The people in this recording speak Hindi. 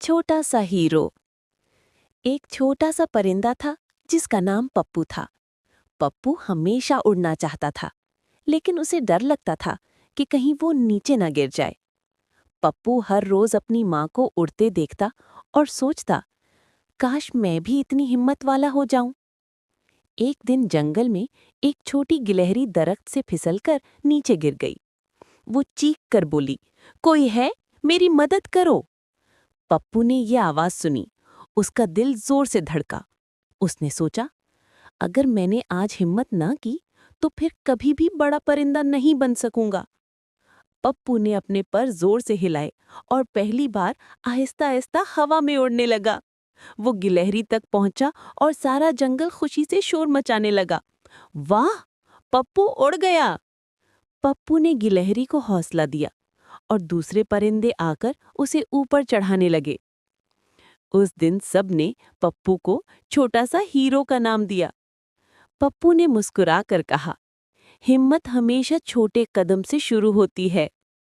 छोटा सा हीरो। एक छोटा सा परिंदा था जिसका नाम पप्पू था। पप्पू हमेशा उड़ना चाहता था, लेकिन उसे डर लगता था कि कहीं वो नीचे न गिर जाए। पप्पू हर रोज अपनी माँ को उड़ते देखता और सोचता, काश मैं भी इतनी हिम्मत वाला हो जाऊं। एक दिन जंगल में एक छोटी गिलहरी दरख्त से फिसलकर नीचे गिर गई। वो चीख कर बोली, कोई है, मेरी मदद करो। पप्पू ने ये आवाज सुनी। उसका दिल जोर से धड़का। उसने सोचा, अगर मैंने आज हिम्मत ना की तो फिर कभी भी बड़ा परिंदा नहीं बन सकूंगा। पप्पू ने अपने पर जोर से हिलाए और पहली बार आहिस्ता आहिस्ता हवा में उड़ने लगा। वो गिलहरी तक पहुंचा और सारा जंगल खुशी से शोर मचाने लगा। वाह, पप्पू उड़ गया! पप्पू ने गिलहरी को हौसला दिया और दूसरे परिंदे आकर उसे ऊपर चढ़ाने लगे। उस दिन सब ने पप्पू को छोटा सा हीरो का नाम दिया। पप्पू ने मुस्कुरा कर कहा, हिम्मत हमेशा छोटे कदम से शुरू होती है।